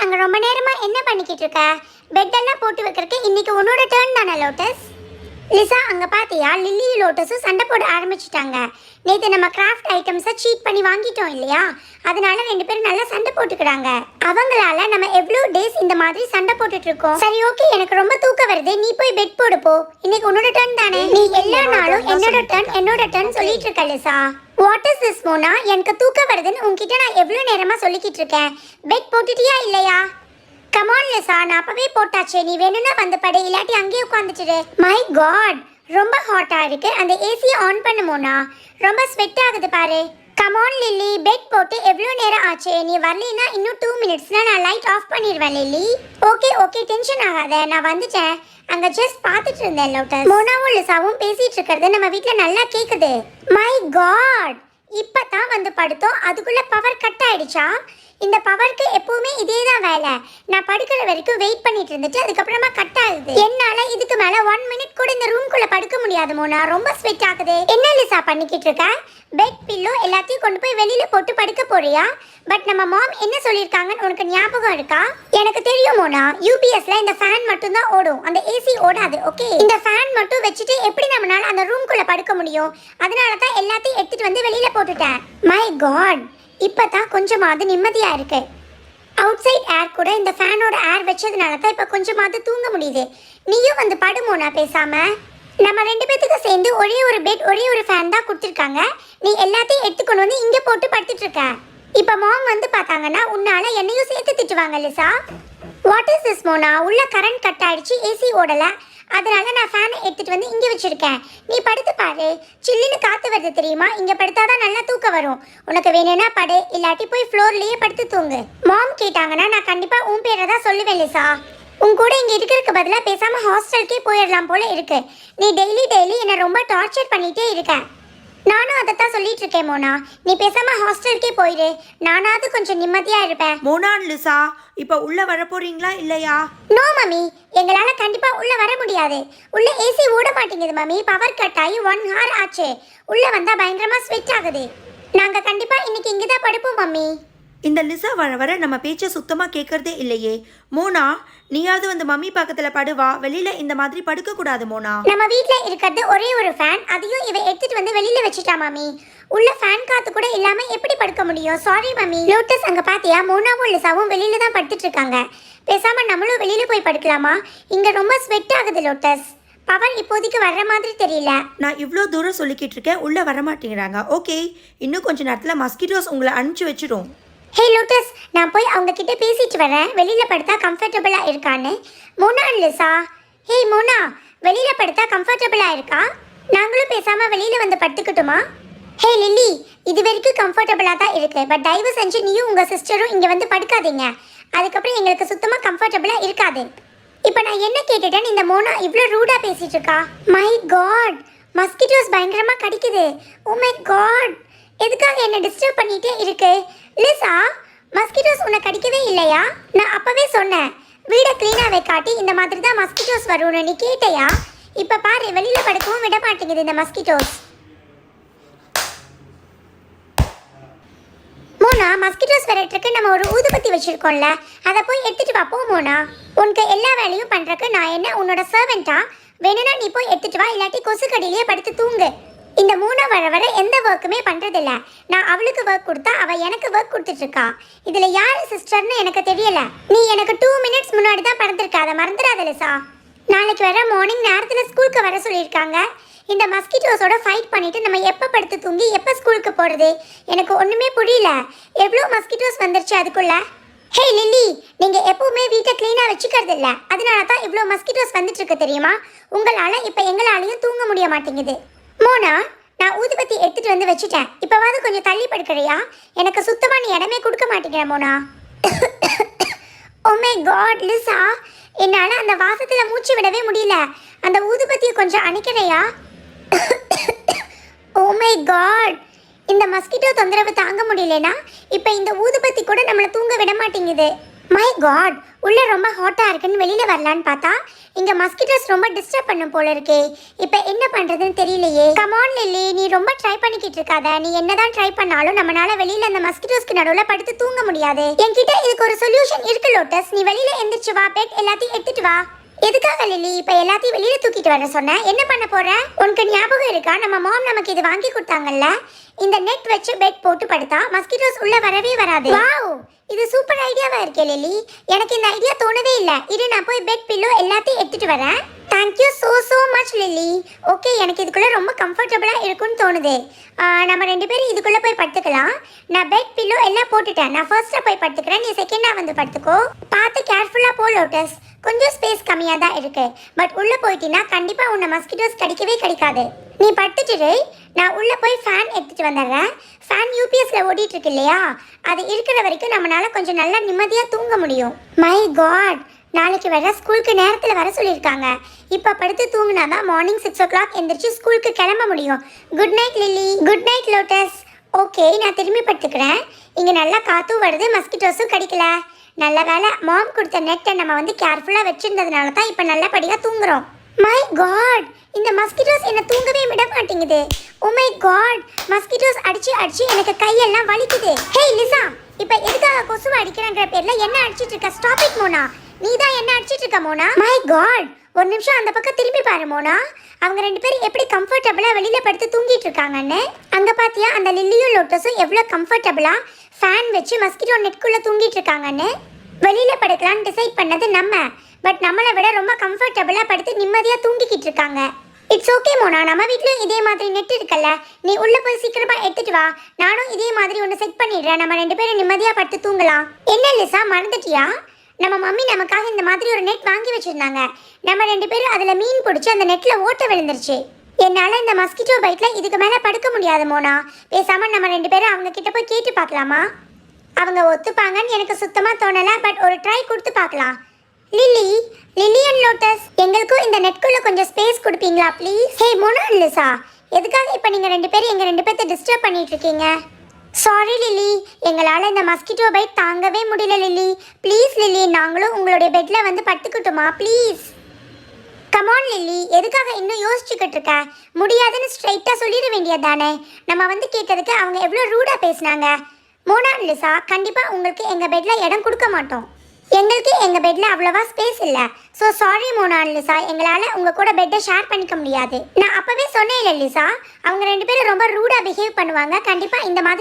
அங்க ரொம்ப நேரமா என்ன பண்ணிக்கிட்டு இருக்க? பெட் எல்லாம் போட்டு வைக்கிறதுக்கு இன்னைக்கு உன்னோட டர்ன் தானே லோட்டஸ்? லிசா அங்க பாத்தியா, லில்லி லோட்டஸும் சண்டை போட ஆரம்பிச்சிட்டாங்க. நேத்து நம்ம கிராஃப்ட் ஐட்டம்ஸை சீட் பண்ணி வாங்கிட்டோம் இல்லையா, அதனால ரெண்டு பேரும் நல்லா சண்டை போட்டுக்கிறாங்க. அவங்களால நம்ம எவ்வளோ டேஸ் இந்த மாதிரி சண்டை போட்டுட்டு இருக்கோம். சரி ஓகே, எனக்கு ரொம்ப தூக்கம் வருது, நீ போய் பெட் போடு போ. இன்னைக்கு உன்னோட டர்ன் தானே, நீ எல்லா நாளும் என்னோட டர்ன் சொல்லிட்டு இருக்க Lisa. What is this Mona? எனக்கு தூக்கம் வருதுன்னு உன்கிட்ட நான் எவ்வளோ நேரமா சொல்லிக்கிட்டு இருக்கேன். பெட் போட்டுட்டியா இல்லையா? கமான் லிசா, நான் அப்பவே போட்டாச்சே, நீ வேணும்னா வந்து படு, இல்லாட்டி அங்கேயே உட்காந்துட்டு. மை காட், ரொம்ப ஹாட்டா இருக்கு. அந்த ஏசியை ஆன் பண்ணு மோனா, ரொம்ப ஸ்வெட் ஆகுது பாரு. கமான் லில்லி, பெட் போட்டு எவ்வளோ நேரம் ஆச்சு? நீ வரலைன்னா இன்னும் 2 மினிட்ஸ்ல நான் லைட் ஆஃப் பண்ணிடுவேன் லில்லி. ஓகே ஓகே, டென்ஷன் ஆகாத, நான் வந்துட்டேன். அங்க ஜஸ்ட் பார்த்துட்டு இருந்தேன் லோட்டஸ். மோனாவும் லிசாவும் பேசிட்டு இருக்கிறது நம்ம வீட்டில் நல்லா கேட்குது. மை காட், இப்பதான் வந்து படுத்தோம், அதுக்குள்ள பவர் கட் ஆயிடுச்சா? இந்த பவருக்கு எப்பவுமே இதே தான் வேலை. நான் படுக்கிற வரைக்கும் வெயிட் பண்ணிட்டு இருந்துட்டு அதுக்கப்புறமா கட் ஆகுது. என்னால இதுக்கு மேல 1 மினிட் கூட இந்த ரூம்குள்ள படுக்க முடியாது மோனா, ரொம்ப ஸ்வெட் ஆகுது. என்ன லிசா பண்ணிக்கிட்டு இருக்க? பெட் பில்லோ எல்லாத்தையும் கொண்டு போய் வெளியில போட்டு படுக்க போறியா? பட் நம்ம மாம் என்ன சொல்லியிருக்காங்கன்னு உனக்கு ஞாபகம் இருக்கா? எனக்கு தெரியும் மோனா, யூபிஎஸ்ல இந்த ஃபேன் மட்டும் தான் ஓடும், அந்த ஏசி ஓடாது. ஓகே, இந்த ஃபேன் மட்டும் வச்சுட்டு எப்படி நம்மளால அந்த ரூம்குள்ள படுக்க முடியும்? அதனால தான் எல்லாத்தையும் எடுத்துட்டு வந்து வெளியில போட்டுட்டேன். மை காட், இப்பதான் கொஞ்சமாவது நிம்மதியா இருக்கு. அவுட் சைட் ஏர் கூட இந்த ஃபேனோட ஏர் வச்சதுனால தான் இப்ப கொஞ்சமாவது தூங்க முடியுது. நீயும் வந்து படுமோனா பேசாம. நம்ம ரெண்டு பேத்துக்கு சேர்ந்து ஒரே ஒரு பெட் ஒரே ஒரு ஃபேன் தான் கொடுத்துருக்காங்க. நீ எல்லாத்தையும் எடுத்துக்கொண்டு வந்து இங்க போட்டு படுத்துட்டு இருக்க. இப்ப மாம் வந்து பார்த்தாங்கன்னா உன்னால என்னையும் சேர்த்து திட்டுவாங்க Lisa. What is this Mona? உள்ள கரண்ட் கட் ஆயிடுச்சு, ஏசி ஓடல, அதனால நான் ஃபேனை எடுத்துட்டு வந்து இங்க வச்சிருக்கேன். நீ படுத்து பாரு, சில்லுன்னு காத்து வருது தெரியுமா? இங்க படுத்தாதான் நல்லா தூக்கம் வரும். உனக்கு வேணும்னா படு, இல்லாட்டி போய் ஃப்ளோர்லயே படுத்து தூங்கு. மாம் கேட்டாங்கன்னா நான் கண்டிப்பா உன் பேரை தான் சொல்லுவேன் லிசா. உன் கூட இங்க இருக்கிறதுக்கு பதிலா பேசாம ஹாஸ்டலுக்கே போயிடலாம் போல இருக்கு. நீ டெய்லி என்ன ரொம்ப டார்ச்சர் பண்ணிட்டே இருக்க. நானும் அதைத்தான் சொல்லிட்டு இருக்கேன் மோனா, நீ பேசாம ஹாஸ்டலுக்கே போயிடு, நானாவது கொஞ்சம் நிம்மதியா இருப்பேன். மோனா லிசா, இப்போ உள்ள வர போறீங்களா இல்லையா? நோ மம்மி, எங்களால கண்டிப்பா உள்ள வர முடியாது. உள்ள ஏசி ஓட மாட்டேங்குது மம்மி, பவர் கட் ஆகி 1 ஹவர் ஆச்சு. உள்ள வந்தா பயங்கரமா ஸ்வெட் ஆகுது. நாங்க கண்டிப்பா இன்னைக்கு இங்கதான் படுப்போம் மம்மி. இந்த லிசா வர வர நம்ம பேச்சை சுத்தமாக கேட்கறதே இல்லையே. மோனா, நீயாவது வந்து மம்மி பக்கத்தில் படுவா, வெளியில இந்த மாதிரி படுக்க கூடாது மோனா. நம்ம வீட்ல இருக்கிறது ஒரே ஒரு ஃபேன், அதையும் இவ எடுத்துட்டு வந்து வெளியில வச்சுட்டா மம்மி. உள்ள ஃபேன் காத்து கூட இல்லாம எப்படி படுக்க முடியும்? Sorry mummy. லோட்டஸ் அங்க பாத்தியா, மோனாவும் லிசாவும் வெளியில தான் படுத்துட்டு இருக்காங்க. பேசாம நம்மளும் வெளியில போய் படுக்கலாமா? இங்க ரொம்ப ஸ்வெட் ஆகுது லோட்டஸ். பவர் இப்போதைக்கு வர்ற மாதிரி தெரியல. நான் இவ்வளோ தூரம் சொல்லிக்கிட்டு இருக்கேன், உள்ள வர மாட்டேங்கிறாங்க. ஓகே, இன்னும் கொஞ்ச நேரத்தில் மஸ்கிட்டோஸ் உங்களை அனுப்பிச்சு வச்சிடும். ஹே லோட்டஸ், நான் போய் அவங்க கிட்ட பேசிட்டு வரேன், வெளியில படுத்தா கம்ஃபர்டபுளா இருக்கான்னு. மோனா லிசா, ஹே மோனா, வெளியில படுத்தா கம்ஃபர்டபுளா இருக்கா? நாங்களும் பேசாம வெளியில வந்து படுத்துக்கிட்டுமா? ஹே லில்லி, இது வரைக்கும் கம்ஃபர்டபுளா தான் இருக்கு, பட் தயவு செஞ்சு நீயும் உங்க சிஸ்டரும் இங்க வந்து படுக்காதீங்க. அதுக்கப்புறம் எங்களுக்கு சுத்தமா கம்ஃபர்டபுளா இருக்காது. இப்போ நான் என்ன கேட்டுட்டேன், இந்த மோனா இவ்வளோ ரூடா பேசிட்டு இருக்கா? மை காட், மஸ்கிட்டோஸ் பயங்கரமா கடிக்குது. ஓ மை காட், எதுக்காக என்ன டிஸ்டர்ப் பண்ணிட்டே இருக்கு? லிசா, மஸ்கிட்டோஸ் உன்னை கடிக்கவே இல்லையா? நான் அப்பவே சொன்னேன், வீடை கிளீனா வைக்காட்டி இந்த மாதிரி தான் மஸ்கிட்டோஸ் வரும்னு. நீ கேட்டையா? இப்ப பாரு, வெளியில படுக்கவும் விட மாட்டேங்குது இந்த மஸ்கிட்டோஸ். மோனா, மஸ்கிட்டோஸ் விரட்டுறதுக்கு நம்ம ஒரு ஊதுபத்தி வச்சிருக்கோம்ல, அதை போய் எடுத்துட்டு வா போ மோனா. உனக்கு எல்லா வேலையும் பண்றதுக்கு நான் என்ன உன்னோட சர்வெண்டா? வேணும்னா நீ போய் எடுத்துட்டு வா, இல்லாட்டி கொசு கடியிலேயே படுத்து தூங்கு. இந்த மூணா வர எந்த ஒர்க்குமே பண்றதில்ல. நான் அவளுக்கு ஒர்க் கொடுத்தா அவ எனக்கு ஒர்க் கொடுத்துட்டு இருக்கா. இதுல யாரு சிஸ்டர்னு எனக்கு தெரியல. நீ எனக்கு 2 மினிட்ஸ் முன்னாடி தான் படுத்திருக்க, அதை மறந்துடாத லிசா. நாளைக்கு வர மார்னிங் நேரத்துல ஸ்கூலுக்கு வர சொல்லியிருக்காங்க. இந்த மஸ்கிட்டோஸோட ஃபைட் பண்ணிட்டு நம்ம எப்போ படுத்து தூங்கி எப்போ ஸ்கூலுக்கு போறது? எனக்கு ஒண்ணுமே புரியல. எவ்வளோ மஸ்கிட்டோஸ் வந்துருச்சு அதுக்குள்ள. ஹே லில்லி, நீங்க எப்பவுமே வீட்டை கிளீனா வச்சுக்கிறது இல்ல, அதனால தான் இவ்வளோ மஸ்கிட்டோஸ் வந்துட்டு இருக்கு தெரியுமா? உங்களால இப்ப எங்களாலையும் தூங்க முடிய மாட்டேங்குது. மோனா, நான் ஊதுபத்தி எடுத்துட்டு வந்து வச்சுட்டேன், இப்பவாவது கொஞ்சம் தள்ளி படுக்கிறியா? எனக்கு சுத்தமா நீ இடமே கொடுக்க மாட்டேங்கிற Mona. Oh my god Lisa, என்னால அந்த வாசத்துல மூச்சு விடவே முடியல. அந்த ஊதுபத்தியை கொஞ்சம் அணைக்கிறையா? ஓ மை காட், இந்த மஸ்கிட்டோ தொந்தரவு தாங்க முடியலனா இப்ப இந்த ஊதுபத்தி கூட நம்மள தூங்க விட மாட்டேங்குது. மை காட், உள்ள ரொம்ப ஹாட்டா இருக்குன்னு வெளியில வரலான்னு பார்த்தா இங்க மஸ்கிட்டோஸ் ரொம்ப டிஸ்டர்ப் பண்ணும் போல இருக்கே. இப்போ என்ன பண்றதுன்னு தெரியலையே. கம் ஆன் லில்லி, நீ ரொம்ப ட்ரை பண்ணிக்கிட்டு இருக்காத. நீ என்னதான் ட்ரை பண்ணாலும் நம்மனால வெளியில அந்த மஸ்கிட்டோஸ்க்கு நடுவுல படுத்து தூங்க முடியாது. என்கிட்ட இதுக்கு ஒரு சொல்யூஷன் இருக்கு லோட்டஸ். நீ வெளியில எந்திரிச்சு வா, பெட் எல்லாத்தையும் எடுத்துட்டு வா. எதுக்காக லில்லி இப்ப எல்லாத்தையும் வெளியில தூக்கிட்டு வர சொன்ன? என்ன பண்ண போற? உனக்கு ஞாபகம் இருக்கா, நம்ம மாம் நமக்கு இது வாங்கி கொடுத்தாங்கல்ல? இந்த நெட் வச்சு பெட் போட்டு படுத்தா மஸ்கிட்டோஸ் உள்ள வரவே வராது. வாவ், இது சூப்பர் ஐடியாவா இருக்கே லில்லி. எனக்கு இந்த ஐடியா தோணவே இல்ல. இரு, நான் போய் பெட் பில்லோ எல்லாத்தையும் எடுத்துட்டு வரேன். Thank you so much Lily. Okay, எனக்கு இதுக்குள்ள ரொம்ப கம்ஃபர்டபுளா இருக்கும்னு தோணுது. நம்ம 2 பேரும் இதுக்குள்ள போய் படுத்துக்கலாம். நான் பெட் பில்லோ எல்லாம் போட்டுட்டேன். நான் ஃபர்ஸ்டா போய் படுத்துக்கிறேன், நீ செகண்டா வந்து படுத்துக்கோ. பார்த்து கேர்ஃபுல்லா போ லோட்டஸ். கொஞ்சம் ஸ்பேஸ் கம்மியாக தான் இருக்கு. பட் உள்ள போயிட்டீங்கன்னா கண்டிப்பா உன்னை மஸ்கிட்டோஸ் கடிக்கவே கடிக்காது. நீ படுத்துட்டு நான் உள்ள போய் ஃபேன் எடுத்துட்டு வந்துடுறேன். ஃபேன் யூபிஎஸ்ல ஓடிட்டு இருக்கு இல்லையா, அது இருக்கிற வரைக்கும் நம்மளால கொஞ்சம் நல்லா நிம்மதியா தூங்க முடியும். மை காட், நாளைக்கு வர ஸ்கூலுக்கு நேரத்தில் வர சொல்லியிருக்காங்க. இப்போ படுத்து தூங்கினா தான் மார்னிங் 6 o'clock எந்திரிச்சு ஸ்கூலுக்கு கிளம்ப முடியும். Good night Lily. Good night Lotus. Okay, நான் திரும்பி படுத்துக்கிறேன். இங்கே நல்லா காற்றும் வருது, மஸ்கிட்டோஸும் கிடைக்கல. நல்ல வேலை, மாம் கொடுத்த நெட்டை நம்ம வந்து கேர்ஃபுல்லாக வச்சிருந்ததுனால தான் இப்போ நல்லபடியாக தூங்குறோம். மை காட், இந்த மஸ்கிட்டோஸ் என்ன தூங்கவே விட மாட்டேங்குது. ஓ மை காட், மஸ்கிட்டோஸ் அடிச்சு அடிச்சு எனக்கு கையெல்லாம் வலிக்குது. ஹே லிசா, இப்போ எதுக்காக கொசுவை அடிக்கிறேன்ற பேர்ல என்ன அடிச்சிட்டு இருக்க? Stop it Mona. நீ தான் என்ன அடிச்சிட்டு இருக்க மோனா? மை காட், ஒரு நிமிஷம் அந்த பக்கம் திரும்பி பாரு மோனா. அவங்க 2 பேரும் எப்படி கம்ஃபர்டபுளா வெளியில படுத்து தூங்கிட்டு இருக்காங்கன்னு. அங்க பாத்தியா, அந்த லில்லியும் லோட்டஸும் எவ்வளவு கம்ஃபர்டபுளா ஃபேன் வச்சு மஸ்கிட்டோ நெட்குள்ள தூங்கிட்டு இருக்காங்கன்னு. வெளியில படுக்கலாம்னு டிசைட் பண்ணது நம்ம, பட் நம்மளை விட ரொம்ப கம்ஃபர்டபுளா படுத்து நிம்மதியா தூங்கிக்கிட்டு இருக்காங்க. இட்ஸ் ஓகே மோனா, நம்ம வீட்லயும் இதே மாதிரி நெட் இருக்குல்ல, நீ உள்ள போய் சீக்கிரமா எடுத்துட்டு வா. நானும் இதே மாதிரி ஒன்று செட் பண்ணிடுறேன். நம்ம 2 பேரும் நிம்மதியா படுத்து தூங்கலாம். என்ன லிசா, மறந்துட்டியா? நம்ம மம்மி நமக்காக இந்த மாதிரி ஒரு நெட் வாங்கி வச்சிருந்தாங்க. நம்ம 2 பேரும் அதுல மீன் பிடிச்சி அந்த நெட்ல ஓட்ட விழுந்துருச்சு. என்னால இந்த மஸ்கிட்டோ பைட்ல இதுக்கு மேல படுக்க முடியாது மோனா. பேசாம நம்ம 2 பேரும் அவங்க கிட்ட போய் கேட்டு பார்க்கலாமா? அவங்க ஒத்துப்பாங்கன்னு எனக்கு சுத்தமா தோணல, பட் ஒரு ட்ரை கொடுத்து பார்க்கலாம். லில்லி, லில்லி அண்ட் லோட்டஸ், எங்களுக்கும் இந்த நெட்குள்ள கொஞ்சம் ஸ்பேஸ் கொடுப்பீங்களா please? Hey Mona and Lisa, எதுக்காக இப்போ நீங்க 2 பேரும் எங்க 2 பேர்த்த டிஸ்டர்ப் பண்ணிட்டு இருக்கீங்க? சாரி லில்லி, எங்களால் இந்த மஸ்கிட்டோ பைட் தாங்கவே முடியல லில்லி. ப்ளீஸ் லில்லி, நாங்களும் உங்களுடைய பெட்ல வந்து படுத்துக்கிட்டோமா ப்ளீஸ்? கமான் லில்லி, எதுக்காக இன்னும் யோசிச்சுக்கிட்டு இருக்க? முடியாதுன்னு ஸ்ட்ரைட்டாக சொல்லிட வேண்டியது தானே. நம்ம வந்து கேட்டதுக்கு அவங்க எவ்வளோ ரூடாக பேசினாங்க. மோனா லிசா, கண்டிப்பாக உங்களுக்கு எங்கள் பெட்டில் இடம் கொடுக்க மாட்டோம். எங்களுக்கு எங்கள் பெட்டில் அவ்வளோவா ஸ்பேஸ் இல்லை. ஸோ சாரி மோனா லிசா, எங்களால் உங்கள் கூட பெட்டை ஷேர் பண்ணிக்க முடியாது. நான் அப்போவே சொன்னேன் இல்லை லிசா, அவங்க 2 பேரும் ரொம்ப ரூடாக பிஹேவ் பண்ணுவாங்க. கண்டிப்பாக இந்த மாதிரி